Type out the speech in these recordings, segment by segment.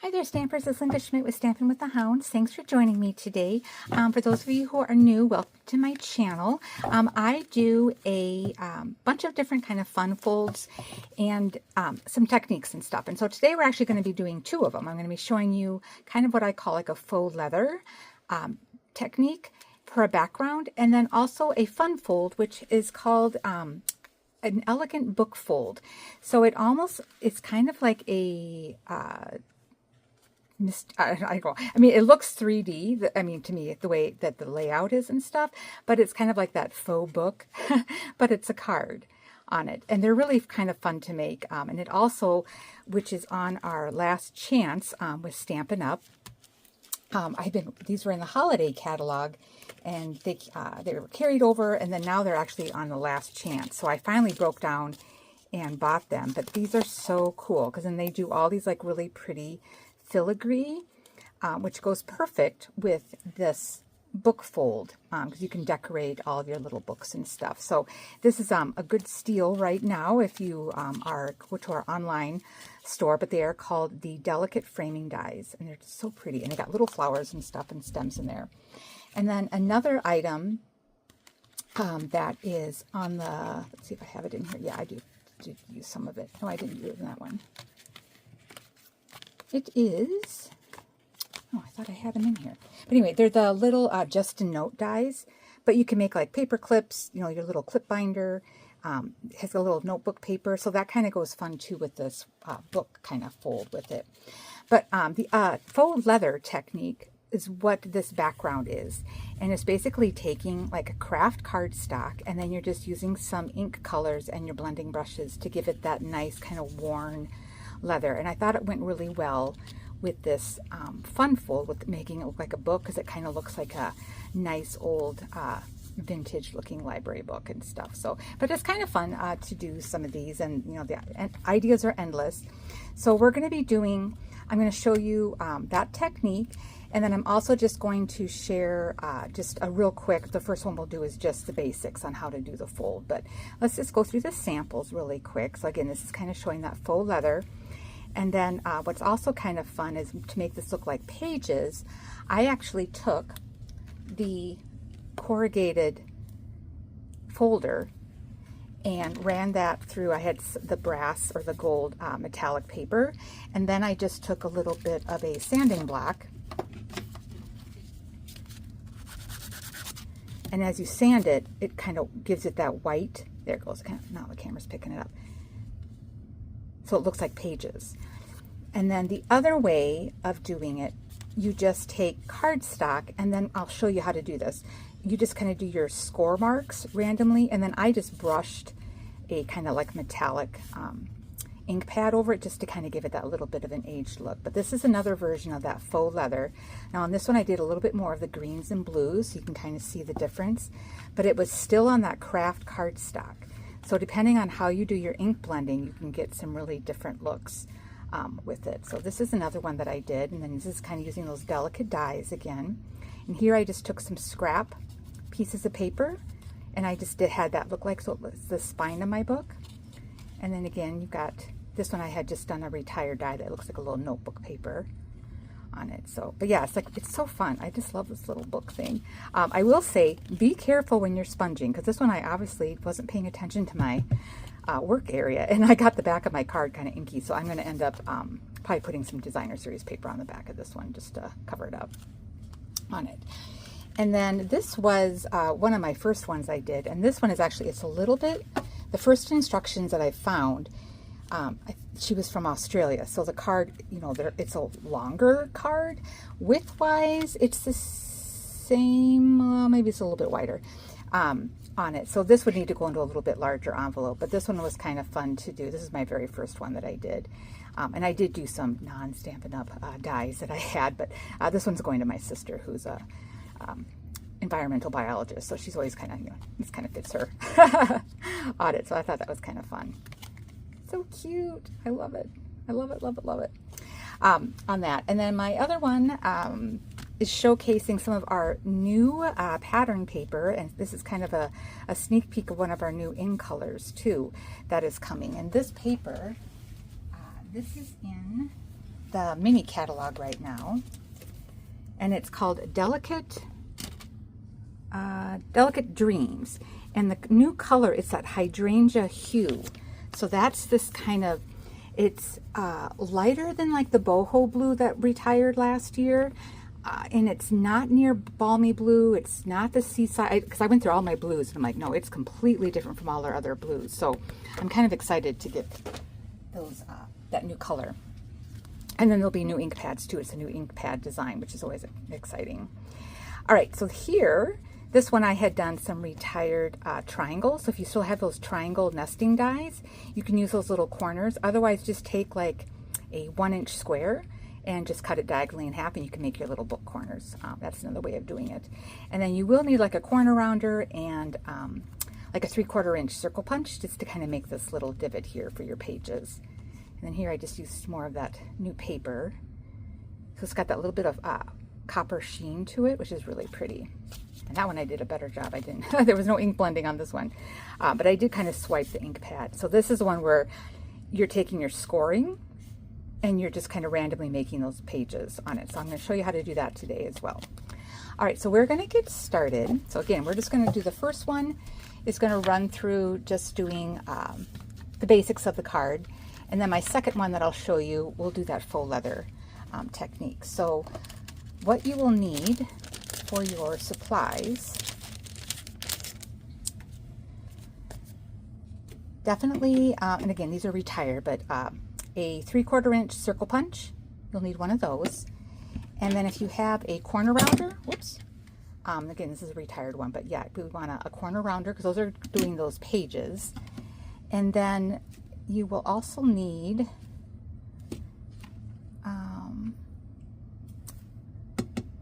Hi there, Stampers. It's Linda Schmitt with Stampin' with the Hounds. Thanks for joining me today. For those of you who are new, welcome to my channel. I do a bunch of different kind of fun folds and some techniques and stuff. And so today we're actually going to be doing two of them. I'm going to be showing you kind of what I call like a faux leather technique for a background, and then also a fun fold, which is called an elegant book fold. So it's kind of like a I mean, it looks 3D. I mean, to me, the way that the layout is and stuff, but it's kind of like that faux book, but it's a card on it. And they're really kind of fun to make. And it also, which is on our last chance with Stampin' Up. These were in the holiday catalog, and they were carried over, and then now they're actually on the last chance. So I finally broke down and bought them. But these are so cool, because then they do all these like really pretty filigree, which goes perfect with this book fold, because you can decorate all of your little books and stuff. So this is a good steal right now if you go to our online store, but they are called the Delicate Framing Dies, and they're just so pretty, and they got little flowers and stuff and stems in there. And then another item that is on the, let's see if I have it in here. Yeah, I did use some of it. No, I didn't use that one. It is, oh, I thought I had them in here. But anyway, they're the little Just a Note dies, but you can make like paper clips, you know, your little clip binder. It has a little notebook paper, so that kind of goes fun too with this book kind of fold with it. But the faux leather technique is what this background is. And it's basically taking like a craft cardstock, and then you're just using some ink colors and your blending brushes to give it that nice kind of worn leather. And I thought it went really well with this fun fold, with making it look like a book, because it kind of looks like a nice old vintage looking library book and stuff. So, but it's kind of fun to do some of these, and you know, the ideas are endless. So we're going to be doing, I'm going to show you that technique, and then I'm also just going to share just a real quick, the first one we'll do is just the basics on how to do the fold. But let's just go through the samples really quick. So again, this is kind of showing that faux leather. And then what's also kind of fun is to make this look like pages. I actually took the corrugated folder and ran that through. I had the brass or the gold metallic paper, and then I just took a little bit of a sanding block. And as you sand it, it kind of gives it that white. There it goes. Kind of, now the camera's picking it up. So it looks like pages. And then the other way of doing it, you just take cardstock, and then I'll show you how to do this. You just kind of do your score marks randomly, and then I just brushed a kind of like metallic ink pad over it just to kind of give it that little bit of an aged look. But this is another version of that faux leather. Now on this one I did a little bit more of the greens and blues, so you can kind of see the difference. But it was still on that craft cardstock. So depending on how you do your ink blending, you can get some really different looks with it. So this is another one that I did, and then this is kind of using those delicate dies again. And here I just took some scrap pieces of paper, and I just had that look like, so it was the spine of my book. And then again, you've got this one I had just done a retired die that looks like a little notebook paper on it. So, but yeah, it's so fun. I just love this little book thing. I will say, be careful when you're sponging, because this one I obviously wasn't paying attention to my work area, and I got the back of my card kind of inky, so I'm going to end up probably putting some designer series paper on the back of this one just to cover it up on it. And then this was one of my first ones I did, and this one is actually, it's a little bit, the first instructions that I found, she was from Australia, so the card, you know, it's a longer card. Width-wise, it's the same, maybe it's a little bit wider on it. So this would need to go into a little bit larger envelope, but this one was kind of fun to do. This is my very first one that I did. And I did do some non-Stampin' Up dies that I had, but this one's going to my sister, who's a environmental biologist, so she's always kind of, you know, this kind of fits her on it. So I thought that was kind of fun. So cute. I love it. I love it, love it, love it. On that. And then my other one is showcasing some of our new pattern paper, and this is kind of a sneak peek of one of our new in colors too that is coming. And this paper, this is in the mini catalog right now, and it's called Delicate Dreams. And the new color is that hydrangea hue. So that's this kind of, it's lighter than like the boho blue that retired last year. And it's not near balmy blue. It's not the seaside, because I went through all my blues and I'm like, no, it's completely different from all our other blues. So I'm kind of excited to get those that new color. And then there'll be new ink pads too. It's a new ink pad design, which is always exciting. All right, so here, this one I had done some retired triangles. So if you still have those triangle nesting dies, you can use those little corners. Otherwise, just take like a 1-inch square and just cut it diagonally in half, and you can make your little book corners. That's another way of doing it. And then you will need like a corner rounder and like a 3/4 inch circle punch, just to kind of make this little divot here for your pages. And then here I just used more of that new paper. So it's got that little bit of copper sheen to it, which is really pretty. And that one I did a better job. I didn't, there was no ink blending on this one. But I did kind of swipe the ink pad. So this is the one where you're taking your scoring and you're just kind of randomly making those pages on it. So I'm going to show you how to do that today as well. All right, so we're going to get started. So again, we're just going to do the first one. It's going to run through just doing the basics of the card. And then my second one that I'll show you, we'll do that faux leather technique. So what you will need for your supplies, definitely, and again, these are retired, but a 3/4 inch circle punch, you'll need one of those. And then if you have a corner rounder, whoops, again, this is a retired one, but yeah, we want a corner rounder because those are doing those pages. And then you will also need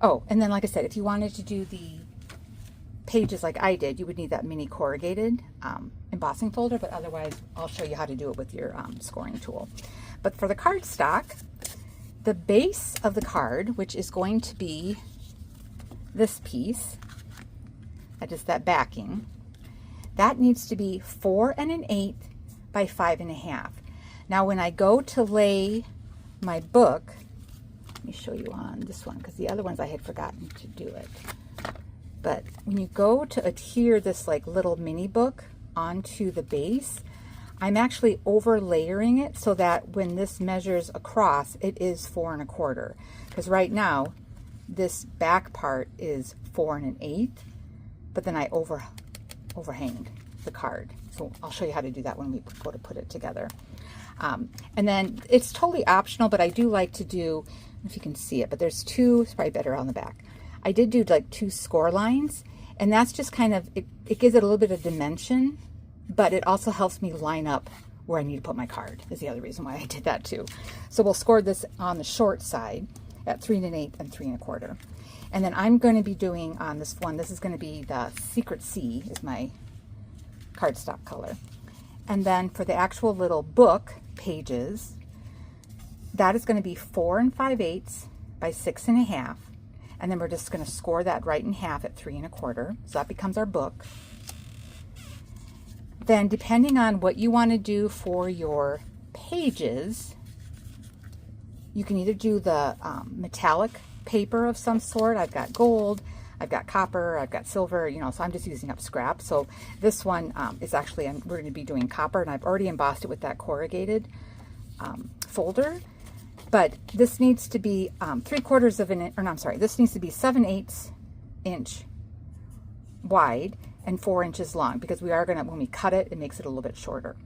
oh, and then like I said, if you wanted to do the pages like I did, you would need that mini corrugated embossing folder, but otherwise I'll show you how to do it with your scoring tool. But for the cardstock, the base of the card, which is going to be this piece, that is that backing, that needs to be 4 1/8 by 5 1/2. Now when I go to lay my book, let me show you on this one because the other ones I had forgotten to do it. But when you go to adhere this like little mini book onto the base, I'm actually over layering it so that when this measures across, it is 4 1/4. Because right now, this back part is 4 1/8, but then I overhanged the card. So I'll show you how to do that when we go to put it together. And then it's totally optional, but I do like to do, I don't know if you can see it, but there's two, it's probably better on the back. I did do like 2 score lines, and that's just kind of, it gives it a little bit of dimension, but it also helps me line up where I need to put my card, is the other reason why I did that too. So we'll score this on the short side at 3 1/8 and 3 1/4. And then I'm going to be doing on this one, this is going to be the Secret Sea, is my cardstock color. And then for the actual little book pages, that is going to be 4 5/8 by 6 1/2. And then we're just going to score that right in half at 3 1/4. So that becomes our book. Then depending on what you want to do for your pages, you can either do the metallic paper of some sort. I've got gold, I've got copper, I've got silver, you know, so I'm just using up scrap. So this one is actually, we're going to be doing copper, and I've already embossed it with that corrugated folder. But this needs to be 3/4 of an inch, or no, I'm sorry, this needs to be 7/8 inch wide and 4 inches long, because we are going to, when we cut it, it makes it a little bit shorter.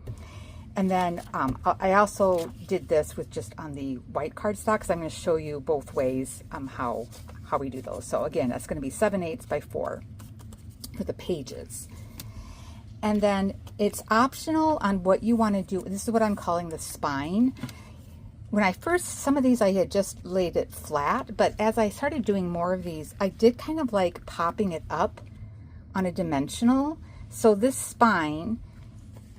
And then I also did this with just on the white cardstock, because I'm going to show you both ways how we do those. So again, that's going to be 7/8 by 4 for the pages. And then it's optional on what you want to do. This is what I'm calling the spine. When I first, some of these I had just laid it flat, but as I started doing more of these, I did kind of like popping it up on a dimensional. So this spine,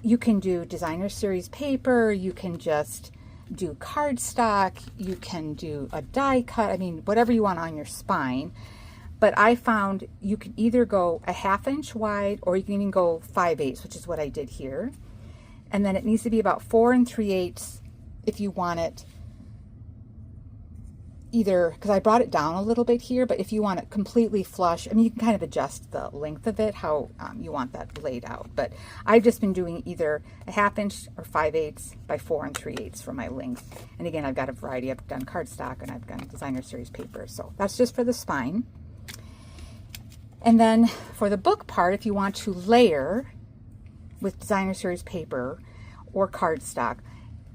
you can do designer series paper, you can just do cardstock, you can do a die cut, I mean, whatever you want on your spine. But I found you can either go a 1/2 inch wide, or you can even go 5/8, which is what I did here. And then it needs to be about 4 3/8 if you want it either, because I brought it down a little bit here, but if you want it completely flush, I mean, you can kind of adjust the length of it, how you want that laid out. But I've just been doing either a 1/2 inch or 5/8 by 4 3/8 for my length. And again, I've got a variety. I've done cardstock and I've done designer series paper. So that's just for the spine. And then for the book part, if you want to layer with designer series paper or cardstock,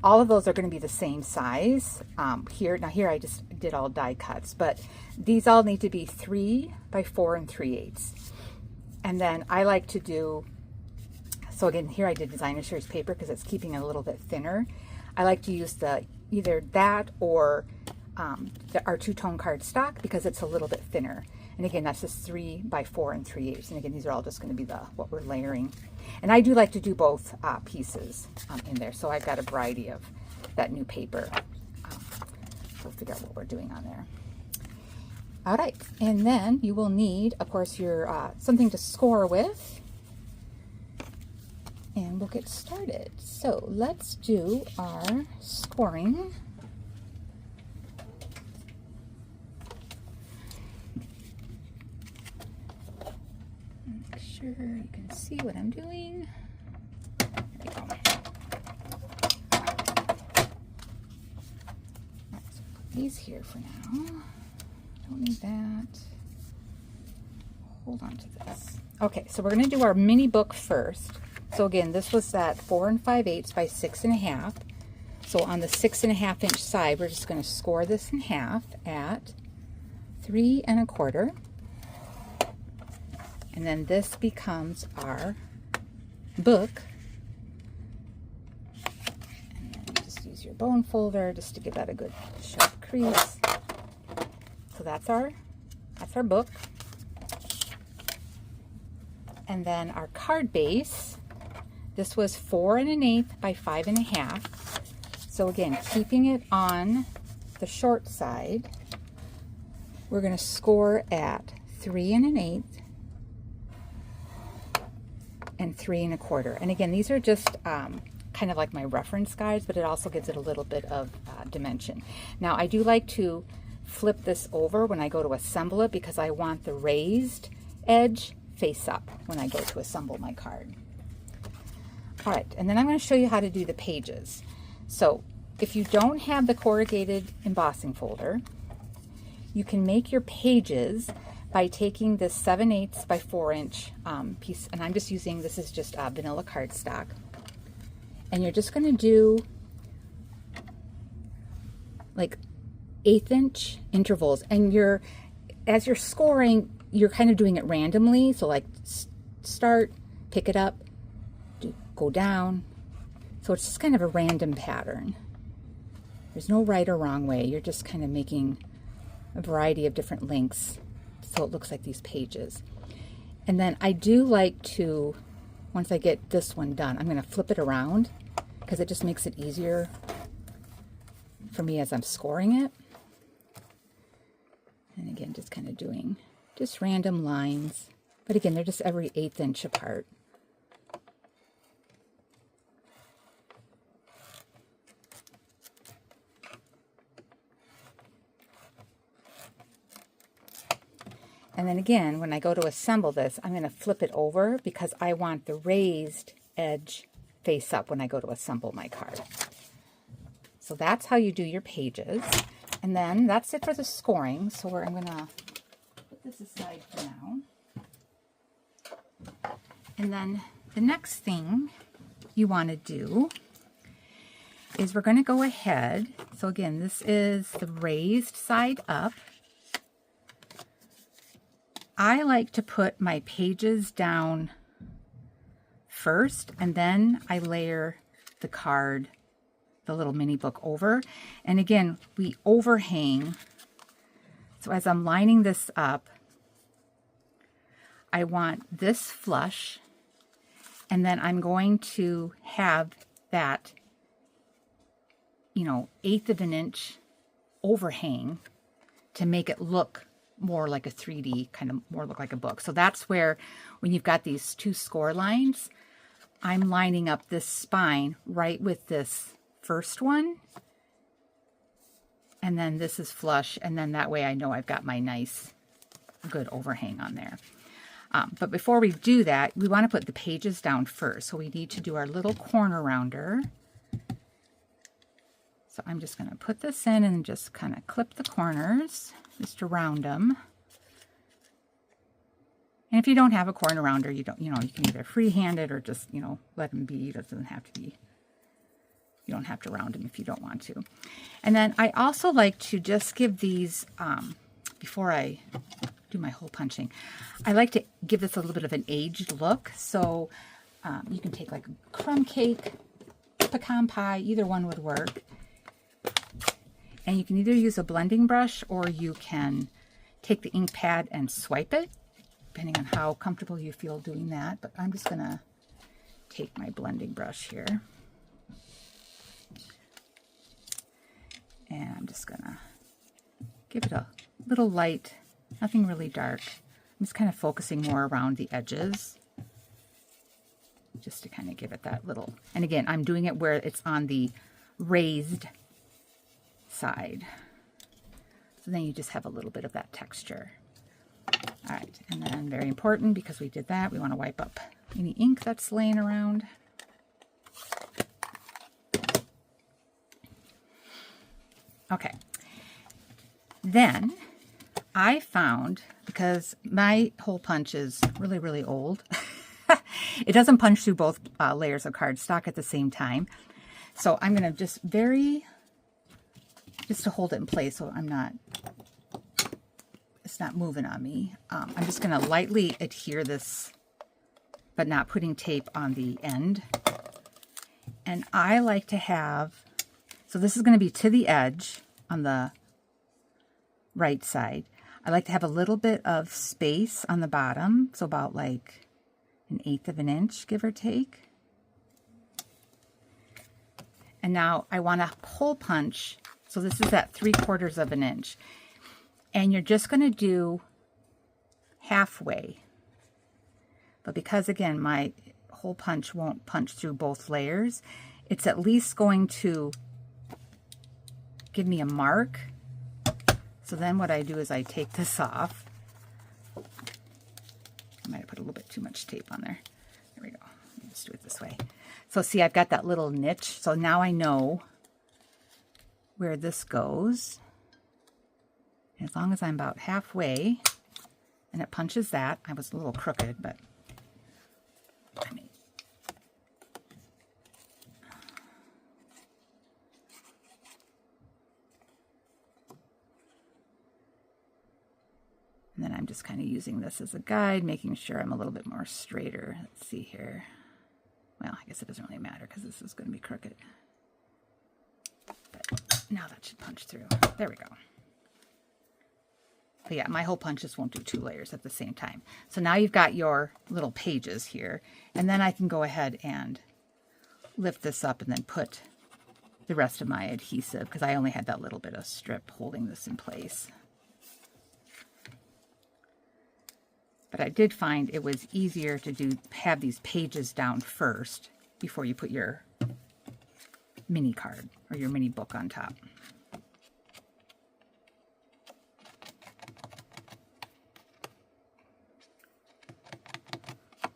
all of those are going to be the same size. Here I just did all die cuts, but these all need to be 3 by 4 3/8. And then I like to do, so again, here I did designer series paper because it's keeping it a little bit thinner. I like to use either that or our two-tone cardstock because it's a little bit thinner. And again, that's just 3 by 4 3/8. And again, these are all just going to be what we're layering. And I do like to do both pieces in there. So I've got a variety of that new paper. We'll figure out what we're doing on there. All right. And then you will need, of course, your something to score with. And we'll get started. So let's do our scoring. Sure you can see what I'm doing. There we go. Let's put these here for now. Don't need that. Hold on to this. Okay, so we're going to do our mini book first. So again, this was that 4 5/8 by 6 1/2. So on the 6 1/2 inch side, we're just going to score this in half at 3 1/4. And then this becomes our book. And then just use your bone folder just to give that a good sharp crease. So that's our book. And then our card base, this was 4 1/8 by 5 1/2. So again, keeping it on the short side, we're going to score at 3 1/8 and 3 1/4. And again, these are just kind of like my reference guides, but it also gives it a little bit of dimension. Now, I do like to flip this over when I go to assemble it because I want the raised edge face up when I go to assemble my card. All right, and then I'm going to show you how to do the pages. So if you don't have the corrugated embossing folder, you can make your pages by taking this 7/8 by 4 inch piece, and I'm just using, this is just vanilla cardstock, and you're just going to do like 1/8 inch intervals, and as you're scoring, you're kind of doing it randomly. So like start, pick it up, go down. So it's just kind of a random pattern. There's no right or wrong way. You're just kind of making a variety of different lengths so it looks like these pages. And then I do like to, once I get this one done, I'm going to flip it around because it just makes it easier for me as I'm scoring it. And again, just kind of doing just random lines. But again, they're just every 1/8 inch apart. And then again, when I go to assemble this, I'm going to flip it over because I want the raised edge face up when I go to assemble my card. So that's how you do your pages. And then that's it for the scoring. So I'm going to put this aside for now. And then the next thing you want to do is we're going to go ahead. So again, this is the raised side up. I like to put my pages down first, and then I layer the card, the little mini book over. And again, we overhang. So as I'm lining this up, I want this flush, and then I'm going to have that, 1/8 of an inch overhang to make it look more like a 3D, kind of more look like a book. So that's where, when you've got these two score lines, I'm lining up this spine right with this first one. and then this is flush, and then that way I know I've got my nice, good overhang on there. But before we do that, we want to put the pages down first. So we need to do our little corner rounder. So I'm just going to put this in and just kind of clip the corners, just to round them. And if you don't have a corner rounder, you can either freehand it or just, let them be. It doesn't have to be, you don't have to round them if you don't want to. And then I also like to just give these, before I do my hole punching, I like to give this a little bit of an aged look. So you can take like crumb cake, pecan pie, either one would work. And you can either use a blending brush or you can take the ink pad and swipe it, depending on how comfortable you feel doing that. But I'm just going to take my blending brush here. And I'm just going to give it a little light, nothing really dark. I'm just kind of focusing more around the edges, just to kind of give it that little, and again, I'm doing it where it's on the raised side. So then you just have a little bit of that texture. All right, and then very important, because we did that, we want to wipe up any ink that's laying around. Okay, then I found, because my hole punch is really, really old, it doesn't punch through both layers of cardstock at the same time. So I'm going to just just to hold it in place so it's not moving on me. I'm just going to lightly adhere this, but not putting tape on the end. And I like to have, so this is going to be to the edge on the right side. I like to have a little bit of space on the bottom, so about like 1/8 of an inch, give or take. And now I want to hole punch, so this is at 3/4 of an inch. And you're just going to do halfway. But because, again, my hole punch won't punch through both layers, it's at least going to give me a mark. So then what I do is I take this off. I might have put a little bit too much tape on there. There we go. Let's do it this way. So see, I've got that little niche. So now I know where this goes. And as long as I'm about halfway and it punches that, I was a little crooked, but I mean, and then I'm just kind of using this as a guide, making sure I'm a little bit more straighter. Let's see here. Well, I guess it doesn't really matter because this is going to be crooked. But now that should punch through. There we go. But yeah, my hole punches won't do 2 layers at the same time. So now you've got your little pages here. And then I can go ahead and lift this up and then put the rest of my adhesive, because I only had that little bit of strip holding this in place. But I did find it was easier to have these pages down first before you put your mini card or your mini book on top.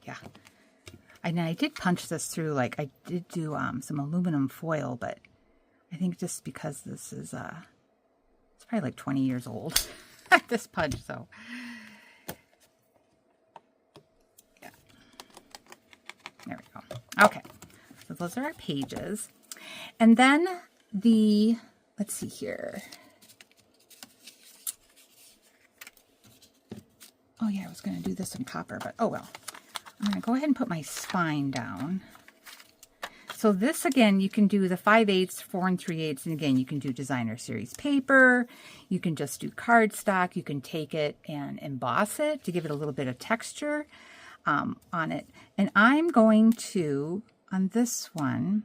Yeah. And I did punch this through, like I did do some aluminum foil, but I think just because this is, it's probably like 20 years old, this punch, so. There we go. Okay, so those are our pages. And then let's see here. Oh yeah, I was going to do this in copper, but oh well. I'm going to go ahead and put my spine down. So this, again, you can do the 5/8, 4 3/8, and again, you can do designer series paper. You can just do cardstock. You can take it and emboss it to give it a little bit of texture on it. And I'm going to, on this one,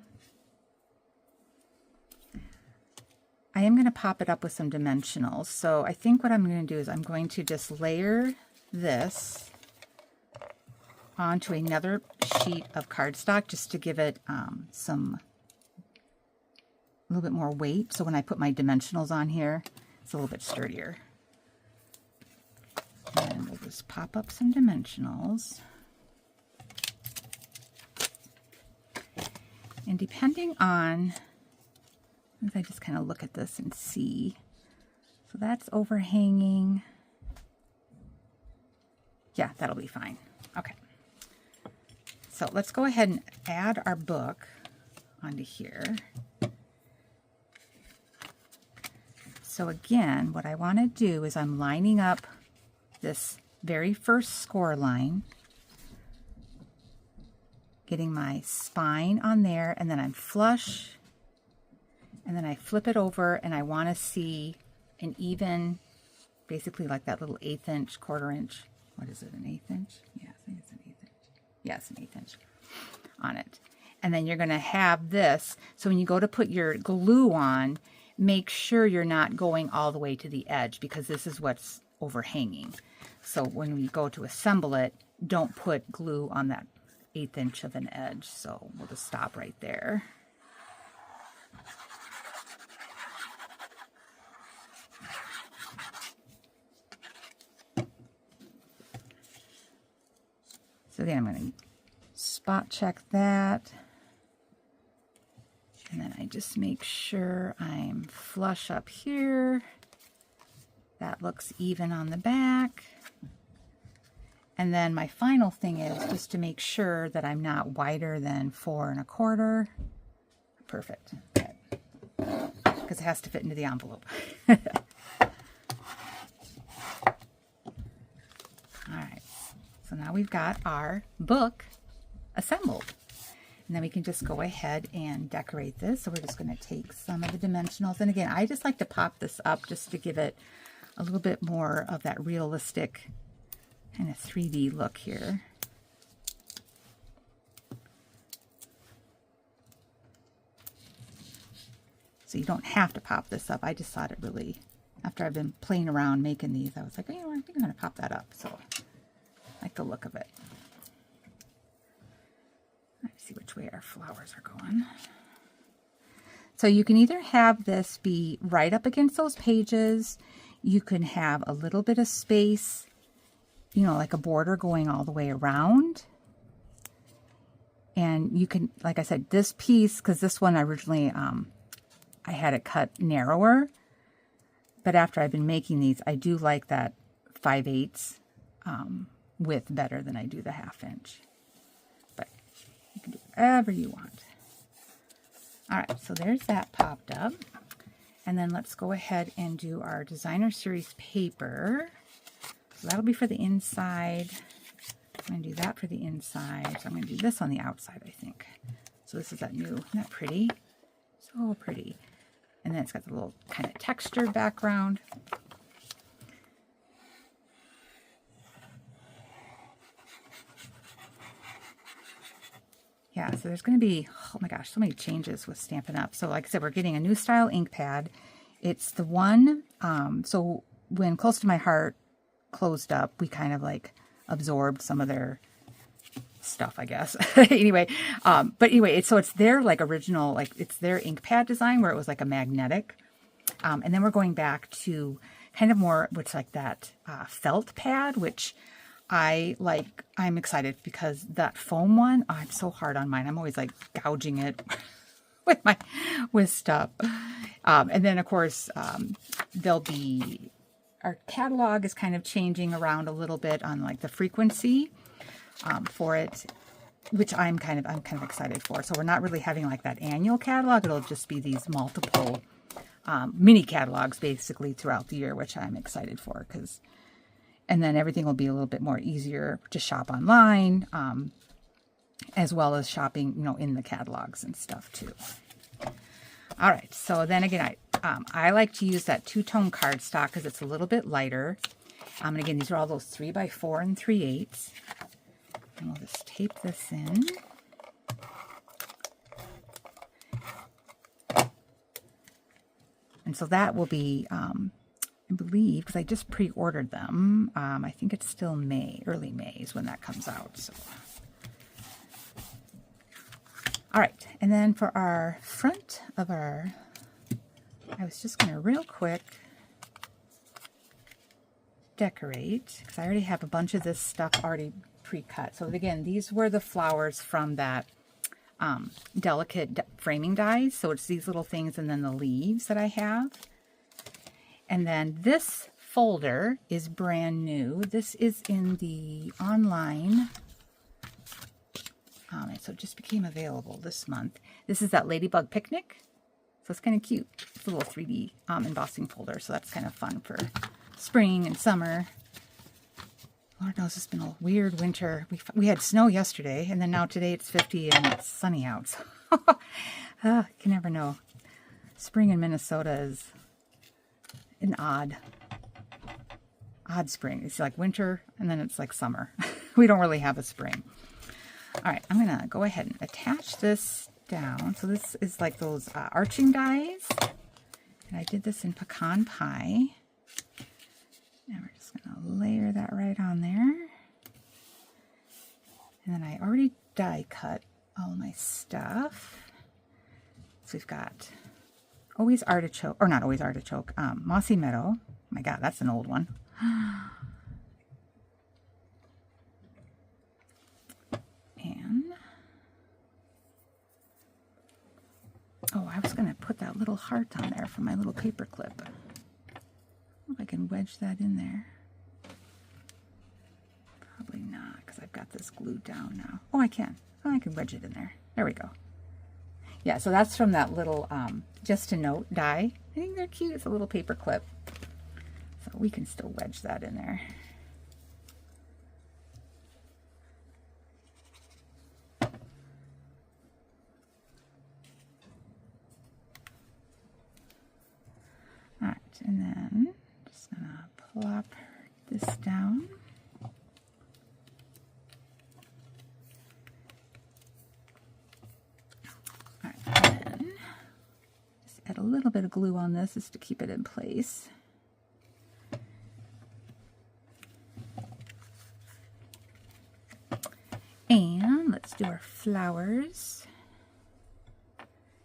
I am going to pop it up with some dimensionals. So I think what I'm going to do is I'm going to just layer this onto another sheet of cardstock just to give it some a little bit more weight. So when I put my dimensionals on here, it's a little bit sturdier. And we'll just pop up some dimensionals. And depending on, if I just kind of look at this and see, so that's overhanging. Yeah, that'll be fine. Okay. So let's go ahead and add our book onto here. So again, what I want to do is I'm lining up this very first score line, getting my spine on there, and then I'm flush, and then I flip it over, and I want to see an even, basically like that little 1/8 inch, 1/4 inch, what is it, an 1/8 inch? Yeah, I think it's an 1/8 inch. Yeah, it's an 1/8 inch on it. And then you're going to have this, so when you go to put your glue on, make sure you're not going all the way to the edge, because this is what's overhanging. So when you go to assemble it, don't put glue on that 1/8 inch of an edge. So we'll just stop right there. So then I'm going to spot check that. And then I just make sure I'm flush up here. That looks even on the back. And then my final thing is just to make sure that I'm not wider than 4 1/4. Perfect. Because it has to fit into the envelope. All right. So now we've got our book assembled. And then we can just go ahead and decorate this. So we're just going to take some of the dimensionals. And again, I just like to pop this up just to give it a little bit more of that realistic kind of 3D look here. So you don't have to pop this up. I just thought it really, after I've been playing around making these, I was like, you know, I think I'm going to pop that up. So I like the look of it. Let's see which way our flowers are going. So you can either have this be right up against those pages. You can have a little bit of space, you know, like a border going all the way around. And you can, like I said, this piece, because this one originally, I had it cut narrower. But after I've been making these, I do like that 5/8 width better than I do the 1/2 inch. But you can do whatever you want. All right, so there's that popped up. And then let's go ahead and do our designer series paper. So that'll be for the inside. I'm going to do that for the inside. So I'm going to do this on the outside, I think. So this is that new, isn't that pretty? So pretty. And then it's got the little kind of textured background. Yeah, so there's going to be, oh my gosh, so many changes with Stampin' Up. So like I said, we're getting a new style ink pad. It's the one, so when Close to My Heart closed up, we kind of like absorbed some of their stuff, I guess. Anyway, but anyway, so it's their like original, like it's their ink pad design where it was like a magnetic. And then we're going back to kind of more, which like that felt pad, which I like. I'm excited because that foam one, oh, I'm so hard on mine. I'm always like gouging it with stuff. And then of course, there'll be, our catalog is kind of changing around a little bit on like the frequency for it, which I'm kind of excited for. So we're not really having like that annual catalog. It'll just be these multiple mini catalogs basically throughout the year, which I'm excited for, because, and then everything will be a little bit more easier to shop online, as well as shopping, you know, in the catalogs and stuff too. All right, so then again, I like to use that two-tone cardstock because it's a little bit lighter. And again, these are all those 3x4 and 3/8. And we'll just tape this in. And so that will be, I believe, because I just pre-ordered them. I think it's still May, early May is when that comes out. So. All right, and then for our front of our I was just going to real quick decorate, because I already have a bunch of this stuff already pre-cut. So again, these were the flowers from that delicate framing dies. So it's these little things and then the leaves that I have. And then this folder is brand new. This is in the online, so it just became available this month. This is that Ladybug Picnic. So it's kind of cute. It's a little 3D embossing folder, so that's kind of fun for spring and summer. Lord knows it's been a weird winter. We had snow yesterday, and then now today it's 50 and it's sunny out. So you can never know. Spring in Minnesota is an odd spring. It's like winter, and then it's like summer. We don't really have a spring. All right, I'm going to go ahead and attach this down. So this is like those arching dies. And I did this in pecan pie. And we're just going to layer that right on there. And then I already die cut all my stuff. So we've got Always Artichoke, or not Always Artichoke, Mossy Meadow. Oh my God, that's an old one. And, oh, I was going to put that little heart on there from my little paper clip. If I can wedge that in there. Probably not, because I've got this glued down now. Oh, I can. Oh, I can wedge it in there. There we go. Yeah, so that's from that little Just a Note die. I think they're cute. It's a little paper clip. So we can still wedge that in there. All right, and then just gonna plop this down. All right, and then just add a little bit of glue on this just to keep it in place. And let's do our flowers.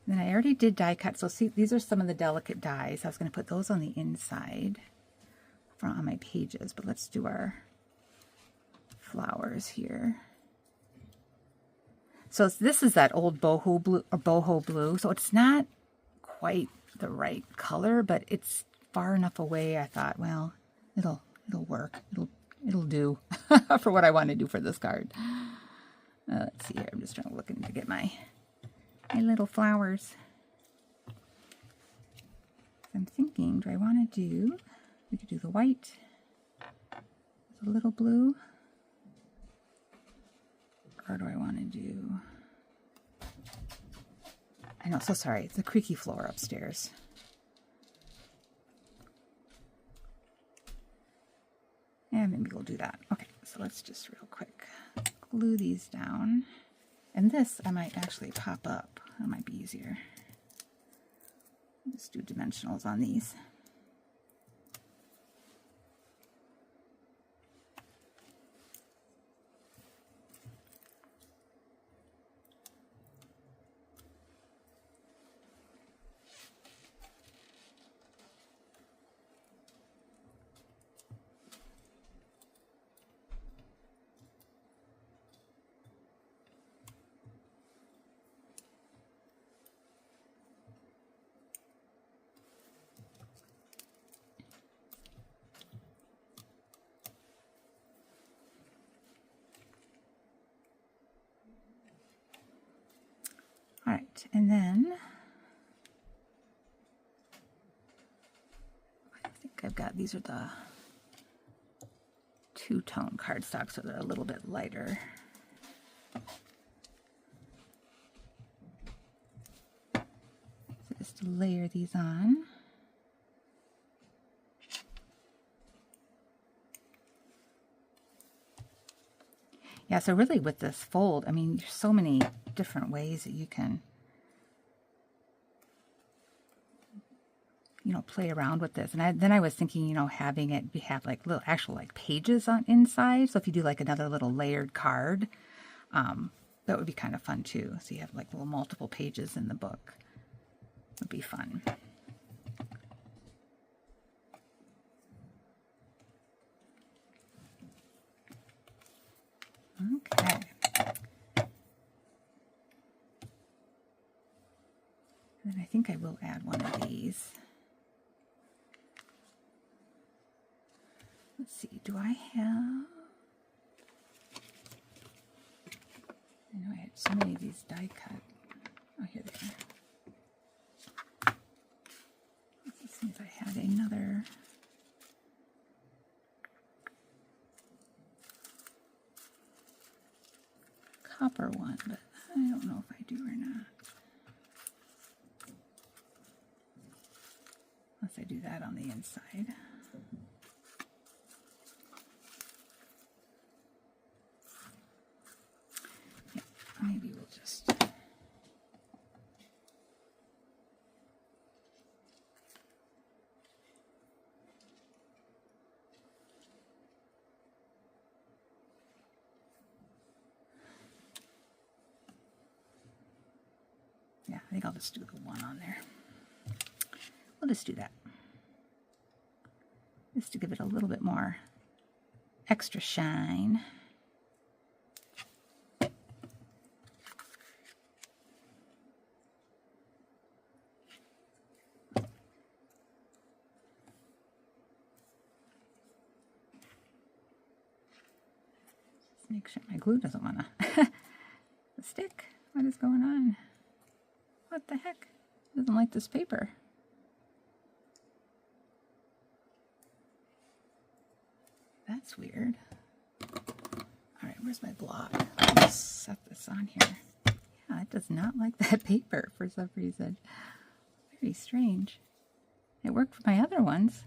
And then I already did die cut, so see, these are some of the delicate dies. I was going to put those on the inside on my pages, but let's do our flowers here. So this is that old boho blue, so it's not quite the right color, but it's far enough away. I thought, well, it'll work. It'll do for what I want to do for this card. Let's see here. I'm just trying to look to get my little flowers. I'm thinking, do I want to do, we could do the white with a little blue, or do I want to do, I know, so sorry, it's the creaky floor upstairs. And maybe we'll do that. Okay, so let's just real quick glue these down. And this I might actually pop up. That might be easier. Let's do dimensionals on these. All right, and then I think I've got, these are the two-tone cardstock, so they're a little bit lighter. So just to layer these on. Yeah, so really with this fold, I mean, there's so many different ways that you can, you know, play around with this. And then I was thinking, you know, having it have like little actual like pages on inside. So if you do like another little layered card, that would be kind of fun too. So you have like little multiple pages in the book. Would be fun. Okay. And then I think I will add one of these. Let's see, do I have... I know I had so many of these die cut. Oh, here they are. Let's see if I had another... copper one, but I don't know if I do or not. Unless I do that on the inside. Yeah, maybe we'll just... Yeah, I think I'll just do the one on there. We'll just do that. Just to give it a little bit more extra shine. Just make sure my glue doesn't want to stick. What is going on? What the heck? It doesn't like this paper. That's weird. All right, where's my block? Let's set this on here. Yeah, it does not like that paper for some reason. Very strange. It worked for my other ones.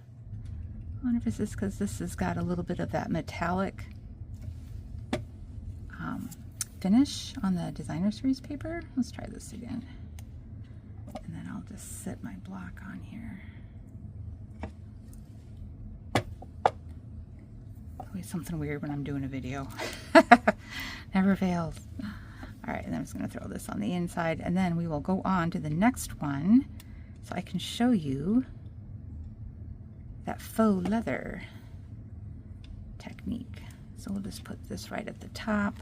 I wonder if it's just because this has got a little bit of that metallic finish on the designer series paper. Let's try this again. And then I'll just set my block on here. Always something weird when I'm doing a video. Never fails. All right, and then I'm just going to throw this on the inside, and then we will go on to the next one so I can show you that faux leather technique. So we'll just put this right at the top.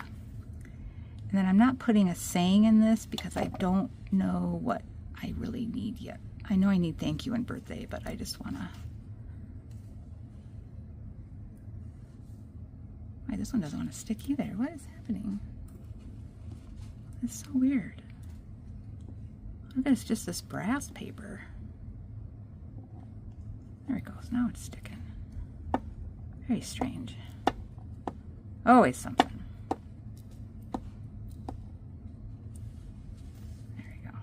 And then I'm not putting a saying in this because I don't know what I really need yet. I know I need thank you and birthday, but I just want to... Why, this one doesn't want to stick either. What is happening? It's so weird. Look, it's just this brass paper. There it goes. Now it's sticking. Very strange. Always something. There we go.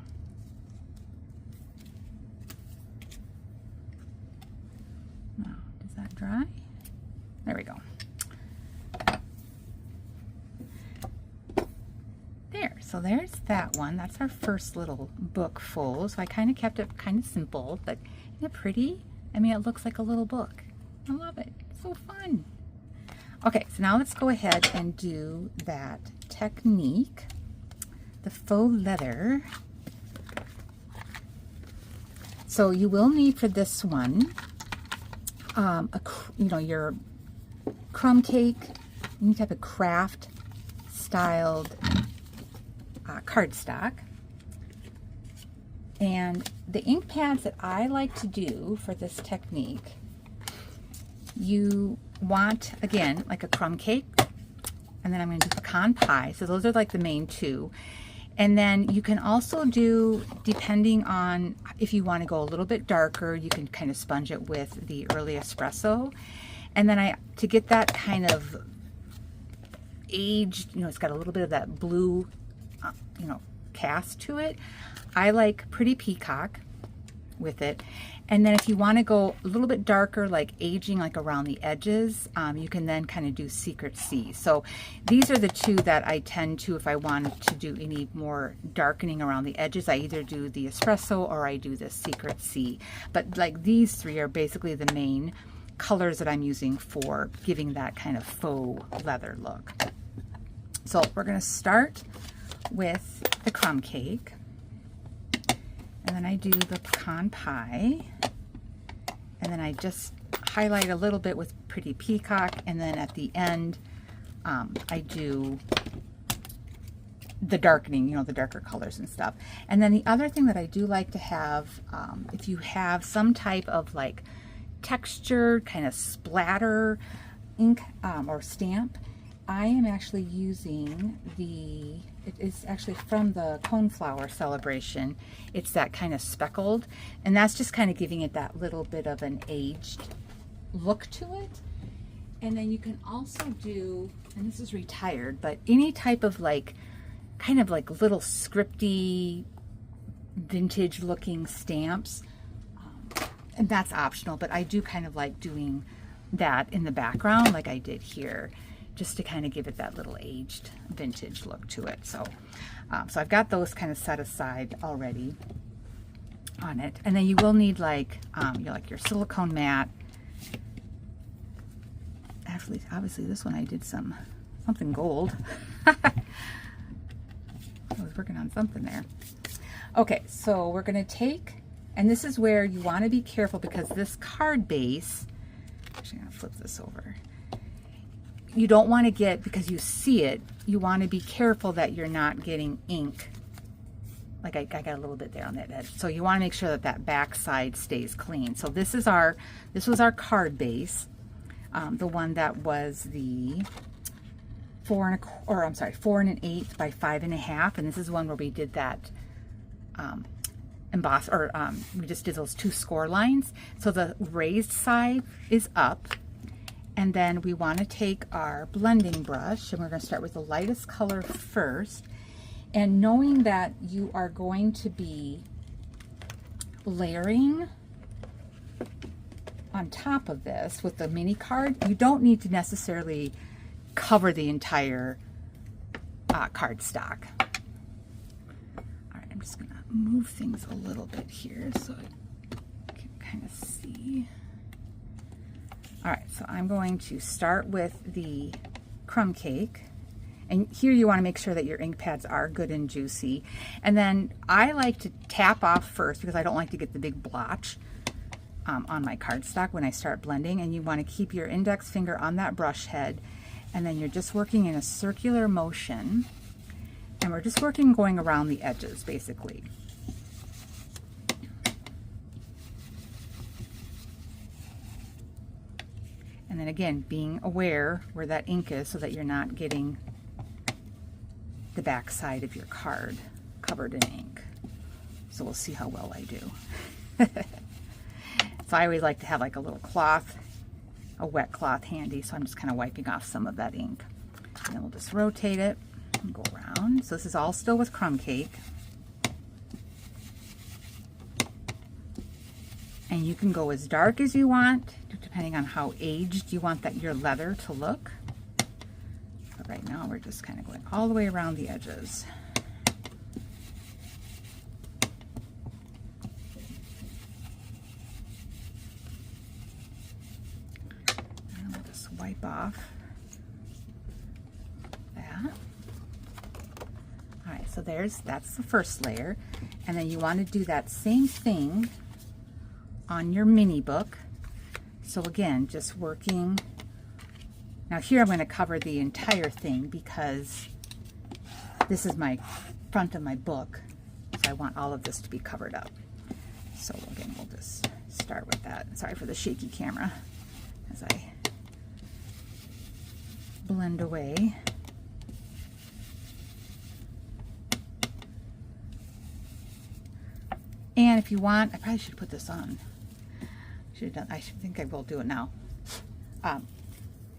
Now, does that dry? There we go. There, so there's that one. That's our first little book full. So I kind of kept it kind of simple, but isn't it pretty? I mean, it looks like a little book. I love it. It's so fun. Okay, so now let's go ahead and do that technique, the faux leather. So you will need for this one, your crumb cake. You need to have a craft styled cardstock. And the ink pads that I like to do for this technique, you want, again, like a crumb cake, and then I'm going to do pecan pie. So those are like the main two. And then you can also do, depending on if you want to go a little bit darker, you can kind of sponge it with the early espresso. And then to get that kind of aged, it's got a little bit of that blue, cast to it, I like Pretty Peacock with it. And then if you want to go a little bit darker, like aging like around the edges, you can then kind of do Secret Sea. So these are the two that I tend to, if I want to do any more darkening around the edges, I either do the espresso or I do the Secret Sea. But like these three are basically the main colors that I'm using for giving that kind of faux leather look. So we're going to start with the crumb cake. And then I do the pecan pie, and then I just highlight a little bit with Pretty Peacock, and then at the end I do the darkening, you know, the darker colors and stuff. And then the other thing that I do like to have, if you have some type of like textured kind of splatter ink or stamp, I am actually using it is actually from the Coneflower celebration. It's that kind of speckled, and that's just kind of giving it that little bit of an aged look to it. And then you can also do, and this is retired, but any type of like, kind of like little scripty, vintage looking stamps. And that's optional, but I do kind of like doing that in the background like I did here, just to kind of give it that little aged vintage look to it. So, so I've got those kind of set aside already on it. And then you will need like, your silicone mat. Actually, obviously this one I did something gold. I was working on something there. Okay, so we're gonna take, and this is where you wanna be careful because this card base, actually I'm gonna flip this over. You don't wanna get, because you see it, you wanna be careful that you're not getting ink. Like I got a little bit there on that edge. So you wanna make sure that that back side stays clean. So this was our card base. The one that was the 4 1/8 by 5 1/2, and this is one where we did that emboss, or we just did those 2 score lines. So the raised side is up, and then we want to take our blending brush, and we're going to start with the lightest color first. And knowing that you are going to be layering on top of this with the mini card, you don't need to necessarily cover the entire cardstock. All right, I'm just gonna move things a little bit here so I can kind of see. All right, so I'm going to start with the crumb cake. And here you want to make sure that your ink pads are good and juicy. And then I like to tap off first because I don't like to get the big blotch on my cardstock when I start blending. And you want to keep your index finger on that brush head, and then you're just working in a circular motion, and we're just working going around the edges basically. And then again, being aware where that ink is so that you're not getting the back side of your card covered in ink. So we'll see how well I do. So I always like to have like a little cloth, a wet cloth handy, so I'm just kind of wiping off some of that ink. And then we'll just rotate it and go around. So this is all still with crumb cake. And you can go as dark as you want, depending on how aged you want your leather to look. But right now we're just kind of going all the way around the edges. And we'll just wipe off that. All right, so that's the first layer. And then you want to do that same thing on your mini book. So again, just working. Now here I'm going to cover the entire thing because this is my front of my book, so I want all of this to be covered up. So again, we'll just start with that. Sorry for the shaky camera as I blend away. And if you want, I probably should put this on. I think I will do it now.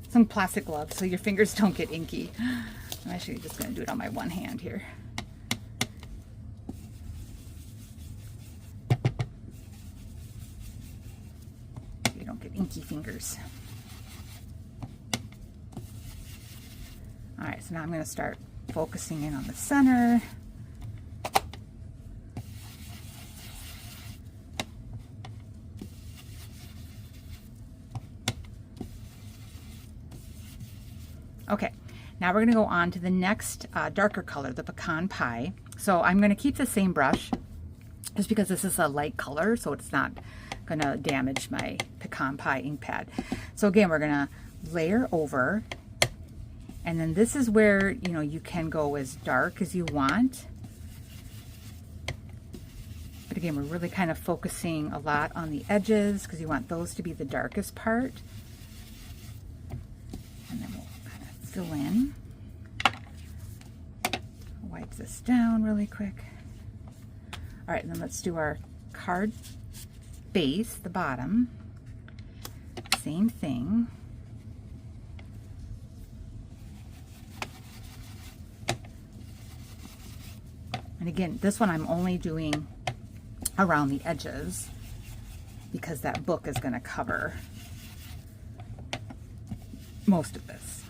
Some plastic gloves so your fingers don't get inky. I'm actually just going to do it on my one hand here. So you don't get inky fingers. All right, so now I'm going to start focusing in on the center. Okay, now we're going to go on to the next darker color, the pecan pie. So I'm going to keep the same brush just because this is a light color, so it's not going to damage my pecan pie ink pad. So again, we're going to layer over, And then this is where, you know, you can go as dark as you want. But again, we're really kind of focusing a lot on the edges because you want those to be the darkest part. And then we'll kind of fill in. Wipe this down really quick. All right, and then let's do our card base, the bottom. Same thing. And again, this one I'm only doing around the edges because that book is going to cover most of this.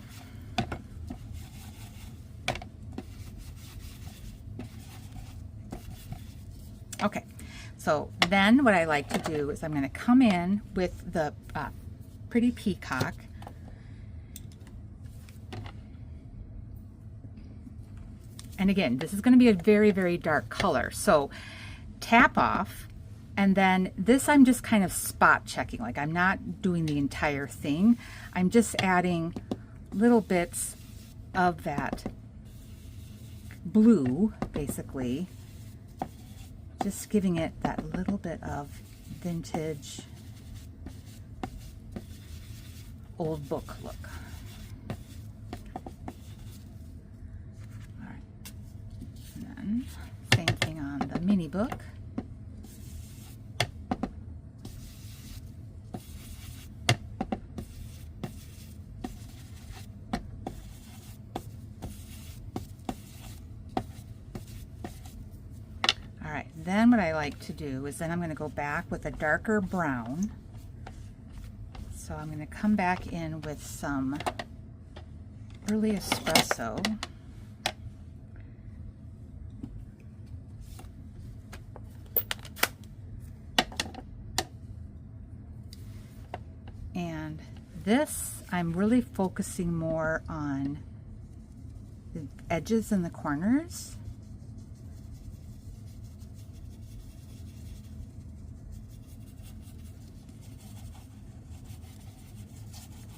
Okay, so then what I like to do is I'm going to come in with the Pretty Peacock. And again, this is going to be a very, very dark color. So tap off, and then this I'm just kind of spot checking. Like I'm not doing the entire thing. I'm just adding little bits of that blue, basically. Just giving it that little bit of vintage old book look. Same thing on the mini book. All right, then what I like to do is then I'm going to go back with a darker brown. So I'm going to come back in with some early espresso. And this, I'm really focusing more on the edges and the corners.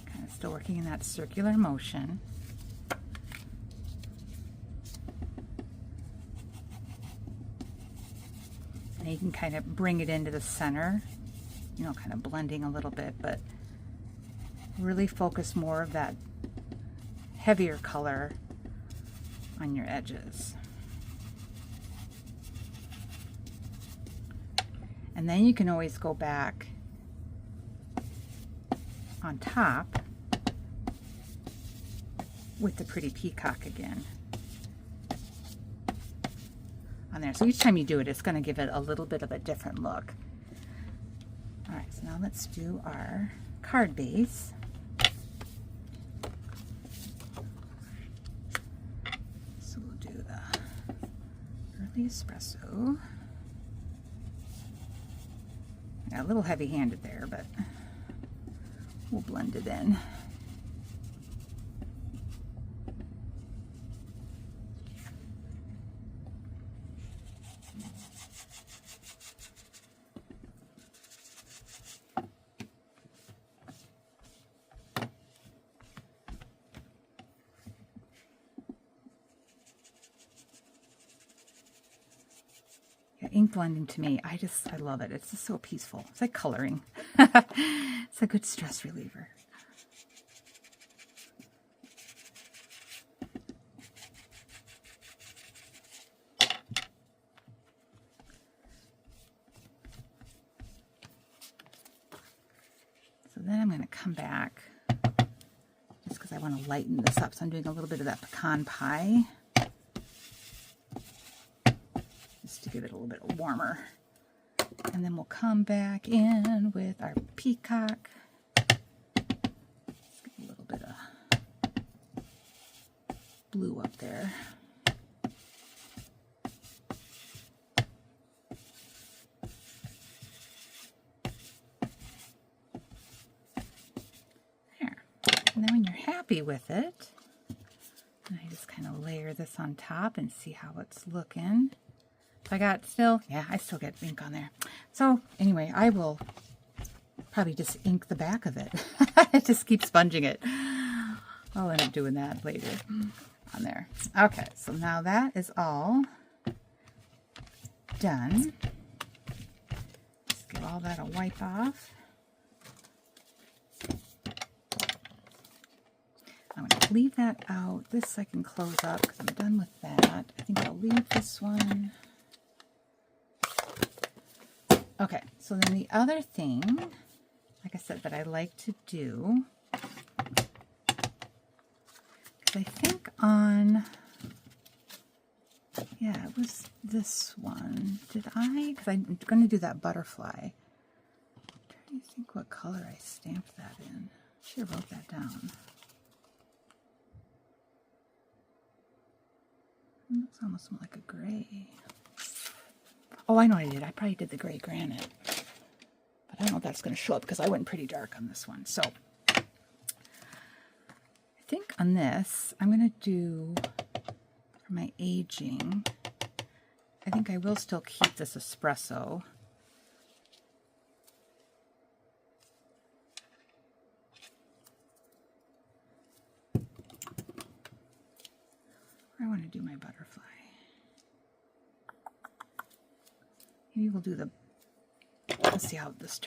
Kind of still working in that circular motion. And you can kind of bring it into the center, you know, kind of blending a little bit, but really focus more of that heavier color on your edges. And then you can always go back on top with the Pretty Peacock again on there. So each time you do it, it's going to give it a little bit of a different look. All right, so now let's do our card base. So we'll do the early espresso. Yeah, a little heavy-handed there, but we'll blend it in. Ink blending to me, I love it. It's just so peaceful. It's like coloring. It's a good stress reliever. So then I'm going to come back just because I want to lighten this up. So I'm doing a little bit of that pecan pie, to give it a little bit warmer. And then we'll come back in with our peacock. Get a little bit of blue up there. There. And then when you're happy with it, I just kind of layer this on top and see how it's looking. I got still, yeah, I still get ink on there. So anyway, I will probably just ink the back of it. Just keep sponging it. I'll end up doing that later on there. Okay, so now that is all done. Just give all that a wipe off. I'm going to leave that out. This I can close up because I'm done with that. I think I'll leave this one. Okay, so then the other thing, like I said, that I like to do, because I think on, yeah, it was this one. Did I? Because I'm going to do that butterfly. I'm trying to think what color I stamped that in. I should have wrote that down. It's almost more like a gray. Oh, I know what I did. I probably did the gray granite. But I don't know if that's going to show up because I went pretty dark on this one. So, I think on this, I'm going to do, for my aging, I think I will still keep this espresso. I want to do my butterfly. Maybe we'll do the, let's see how this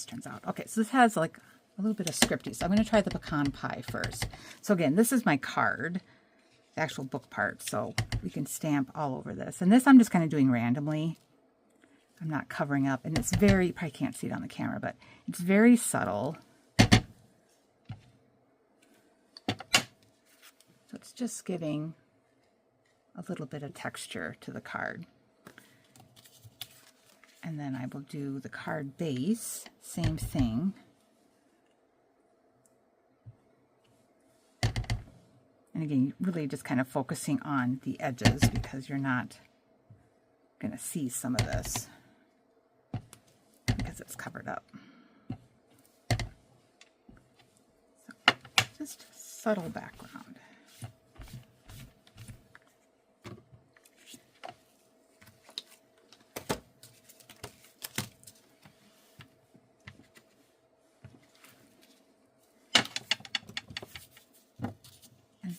turns out. Okay, so this has like a little bit of scripty. So I'm going to try the pecan pie first. So again, this is my card, the actual book part. So we can stamp all over this. And this I'm just kind of doing randomly. I'm not covering up. And it's very, you probably can't see it on the camera, but it's very subtle. So it's just giving a little bit of texture to the card. And then I will do the card base, same thing. And again, really just kind of focusing on the edges because you're not going to see some of this because it's covered up. So just subtle background.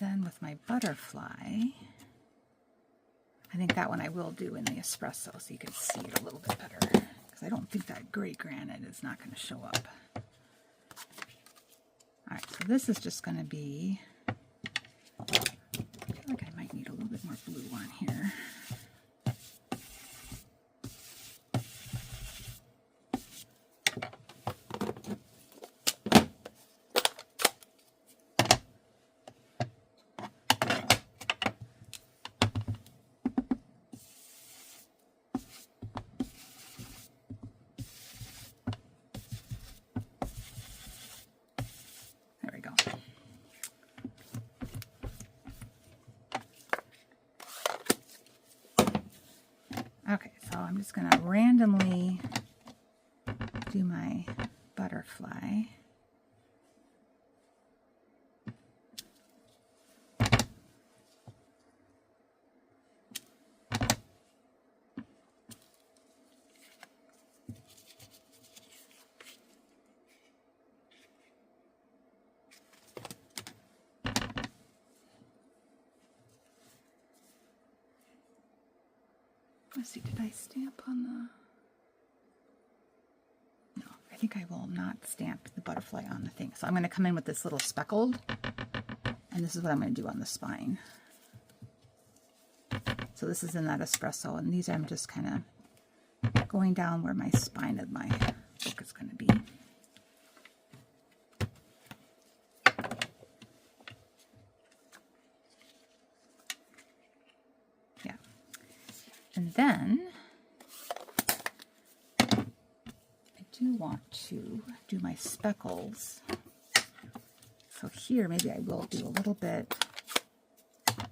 Then with my butterfly, I think that one I will do in the espresso so you can see it a little bit better because I don't think that gray granite is not going to show up. Alright, so this is just going to be, I feel like I might need a little bit more blue on here. Okay, so I'm just going to randomly do my butterfly. Let's see, did I stamp on the... No, I think I will not stamp the butterfly on the thing. So I'm going to come in with this little speckled, and this is what I'm going to do on the spine. So this is in that espresso, and these I'm just kind of going down where my spine of my book is going to be. And then I do want to do my speckles. So here, maybe I will do a little bit. Let's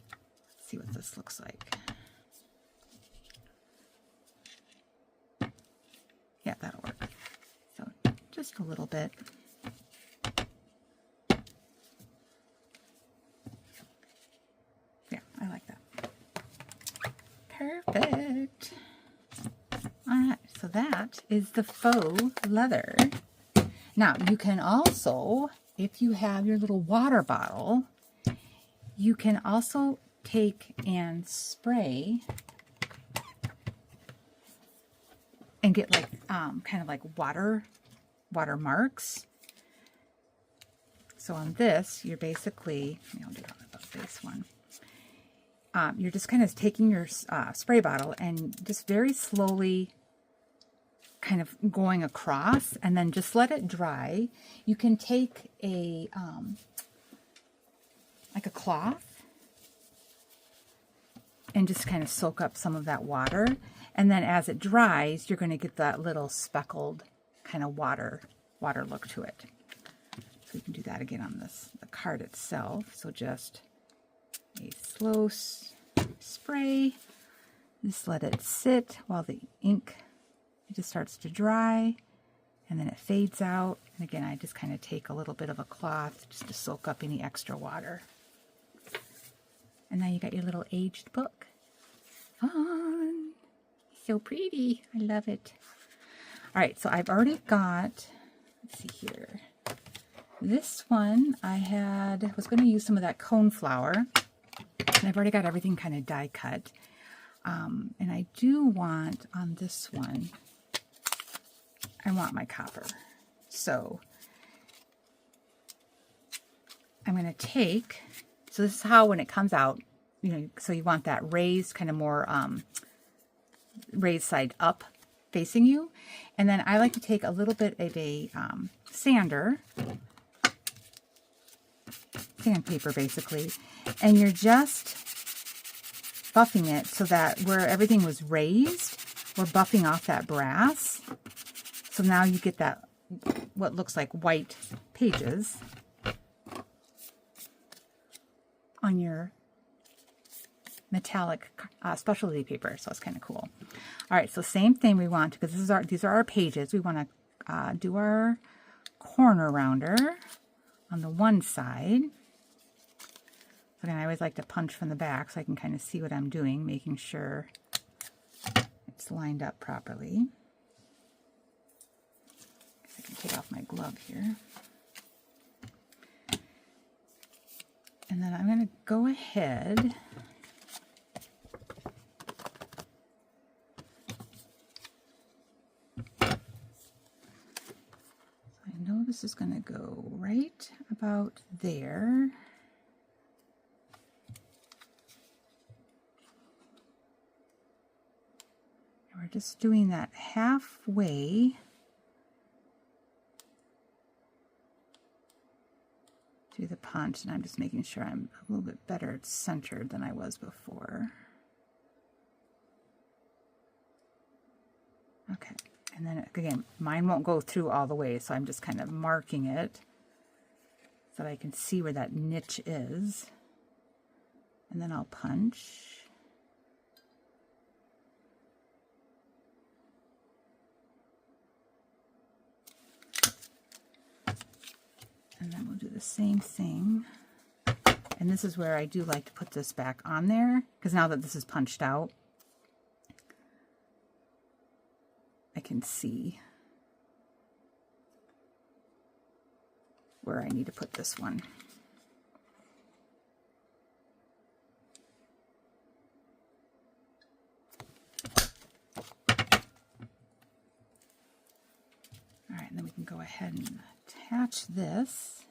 see what this looks like. Yeah, that'll work. So just a little bit. Yeah, I like that. Perfect. All right, so that is the faux leather. Now, you can also if you have your little water bottle, you can also take and spray and get like kind of like water marks. So on this, you're basically, I'll do it on the base one. You're just kind of taking your spray bottle and just very slowly kind of going across, and then just let it dry. You can take a like a cloth and just kind of soak up some of that water, and then as it dries, you're going to get that little speckled kind of water look to it. So you can do that again on the card itself. So just a slow spray, just let it sit while the ink just starts to dry, and then it fades out. And again, I just kind of take a little bit of a cloth just to soak up any extra water. And now you got your little aged book. Fun! So pretty. I love it. All right, so I've already got, let's see here. This one I was going to use some of that cone flour. And I've already got everything kind of die cut. And I do want on this one, I want my copper. So I'm going to take, so this is how when it comes out, so you want that raised, kind of more raised side up facing you. And then I like to take a little bit of a sandpaper basically, and you're just buffing it so that where everything was raised, we're buffing off that brass. So now you get that, what looks like white pages on your metallic specialty paper. So it's kind of cool. All right, so same thing we want, because these are our pages. We want to do our corner rounder on the one side. So again, I always like to punch from the back so I can kind of see what I'm doing, making sure it's lined up properly. I can take off my glove here. And then I'm going to go ahead I know this is going to go right about there. And we're just doing that halfway through the punch, and I'm just making sure I'm a little bit better centered than I was before. Okay, and then again, mine won't go through all the way, so I'm just kind of marking it so that I can see where that niche is. And then I'll punch. And then we'll do the same thing. And this is where I do like to put this back on there, because now that this is punched out, I can see where I need to put this one. All right, and then we can go ahead and attach this,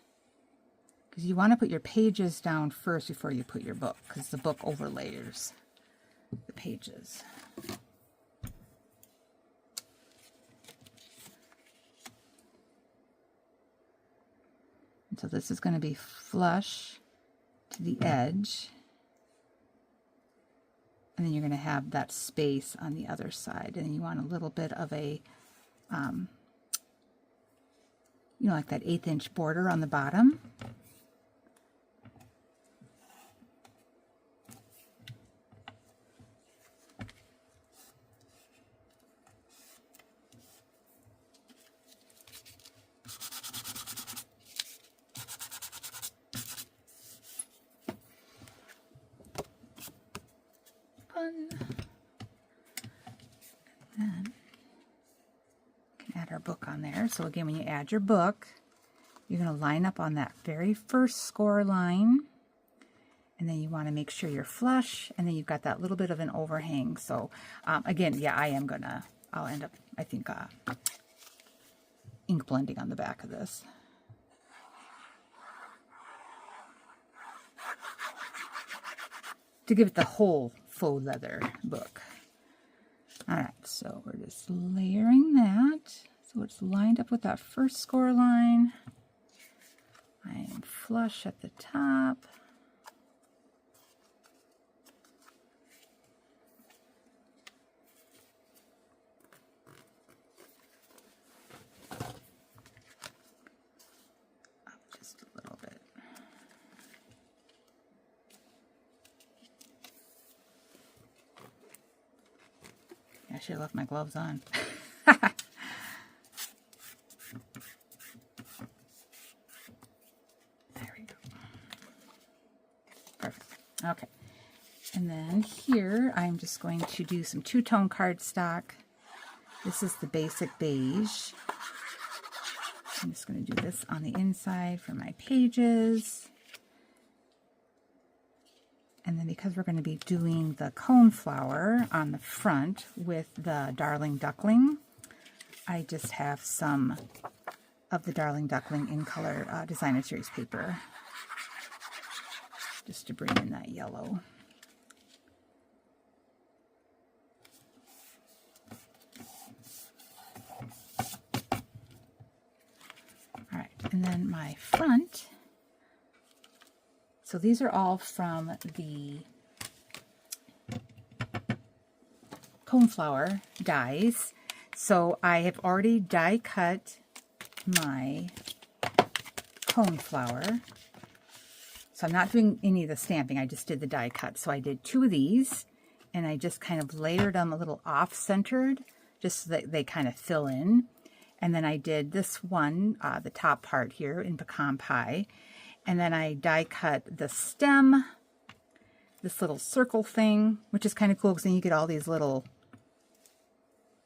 because you want to put your pages down first before you put your book, because the book overlays the pages. And so this is going to be flush to the edge, and then you're going to have that space on the other side, and you want a little bit of a you know, like that 1/8 inch border on the bottom. Fun. And then our book on there. So again, when you add your book, you're going to line up on that very first score line. And then you want to make sure you're flush, and then you've got that little bit of an overhang. So again, yeah, I'll end up, I think, ink blending on the back of this. To give it the whole faux leather look. All right, so we're just layering that. So it's lined up with that first score line. I am flush at the top. I should have left my gloves on. There we go. Perfect. Okay. And then here, I'm just going to do some two-tone cardstock. This is the basic beige. I'm just going to do this on the inside for my pages. And then because we're going to be doing the coneflower on the front with the Darling Duckling, I just have some of the Darling Duckling in color designer series paper just to bring in that yellow. All right, and then my front. So these are all from the coneflower dies. So I have already die cut my coneflower. So I'm not doing any of the stamping, I just did the die cut. So I did 2 of these, and I just kind of layered them a little off-centered, just so that they kind of fill in. And then I did this one, the top part here in pecan pie. And then I die cut the stem, this little circle thing, which is kind of cool because then you get all these little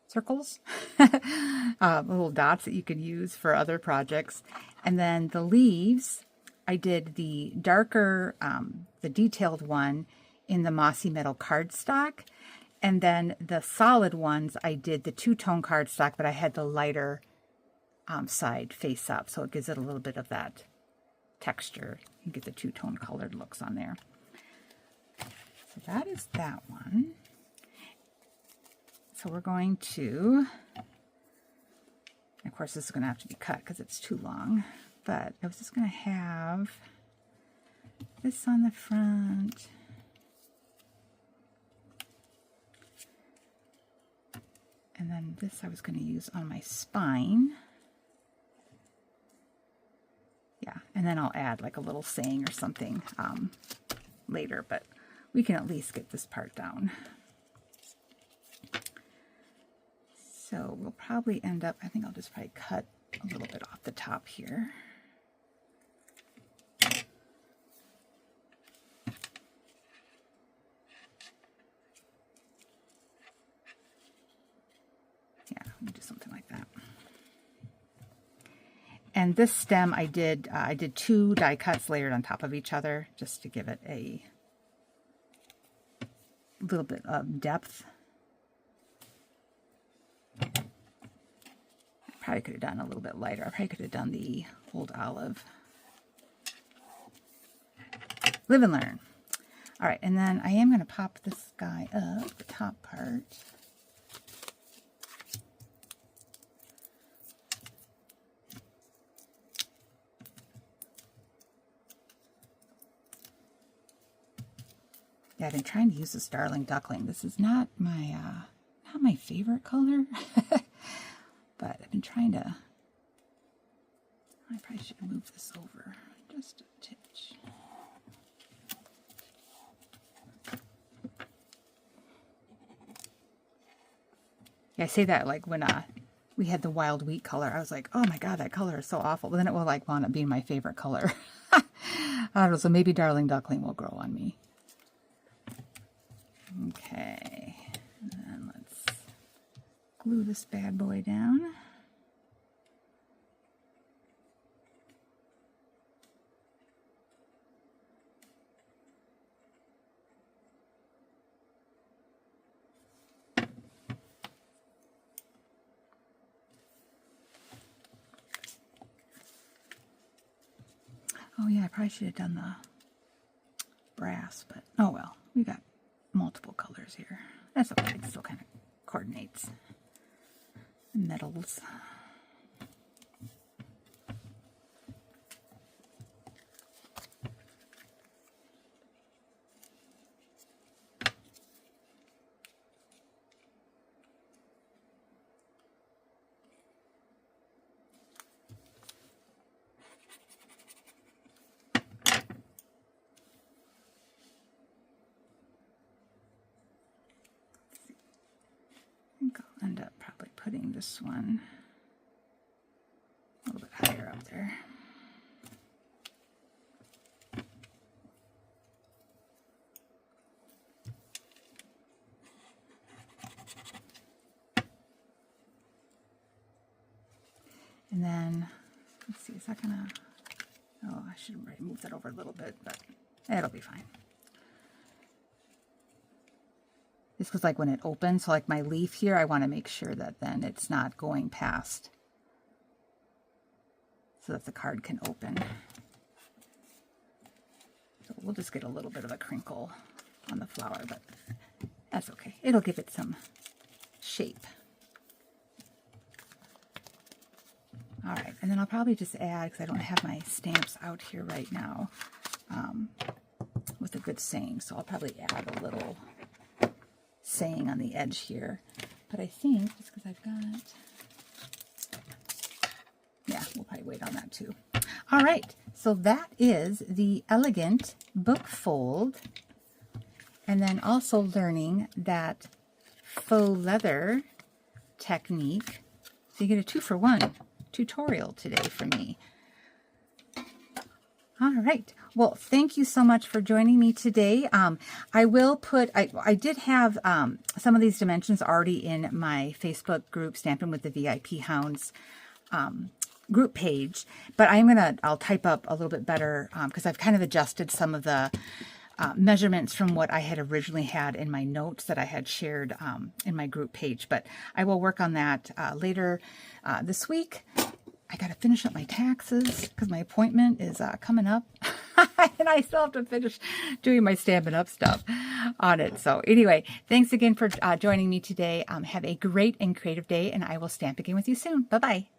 circles, little dots that you could use for other projects. And then the leaves, I did the darker, the detailed one in the mossy metal cardstock. And then the solid ones, I did the two-tone cardstock, but I had the lighter side face up. So it gives it a little bit of that texture. You get the two-tone colored looks on there. So that is that one. So we're going to, of course this is going to have to be cut because it's too long, but I was just going to have this on the front. And then this I was going to use on my spine. Yeah, and then I'll add like a little saying or something later, but we can at least get this part down. So we'll probably end up, I think I'll just probably cut a little bit off the top here. Yeah, let me do something like that. And this stem I did 2 die cuts layered on top of each other just to give it a little bit of depth. I probably could have done a little bit lighter. I probably could have done the old olive. Live and learn. All right, and then I am going to pop this guy up, the top part. Yeah, I've been trying to use this Darling Duckling. This is not my favorite color, but I've been trying to. I probably should move this over just a titch. Yeah, I say that like when we had the wild wheat color. I was like, oh my god, that color is so awful. But then it will like wound up being my favorite color. I don't know, so maybe Darling Duckling will grow on me. Okay, and then let's glue this bad boy down. Oh yeah, I probably should have done the brass, but oh well, we got multiple colors here. That's okay, it still kind of coordinates. Metals. I think I'll end up probably putting this one a little bit higher up there. And then, let's see, is that gonna, oh, I should move that over a little bit, but it'll be fine. This was like when it opens, so like my leaf here, I want to make sure that then it's not going past so that the card can open. So we'll just get a little bit of a crinkle on the flower, but that's okay. It'll give it some shape. All right, and then I'll probably just add, because I don't have my stamps out here right now, with a good saying, so I'll probably add a little saying on the edge here. But I think, just because I've got, yeah, we'll probably wait on that too. All right, so that is the elegant book fold. And then also learning that faux leather technique. So you get a 2-for-1 tutorial today from me. All right. Well, thank you so much for joining me today. I will put, I did have some of these dimensions already in my Facebook group, Stampin' with the VIP Houndz group page, but I'll type up a little bit better because I've kind of adjusted some of the measurements from what I had originally had in my notes that I had shared in my group page. But I will work on that later this week. I got to finish up my taxes because my appointment is coming up. And I still have to finish doing my Stampin' Up stuff on it. So anyway, thanks again for joining me today. Have a great and creative day, and I will stamp again with you soon. Bye-bye.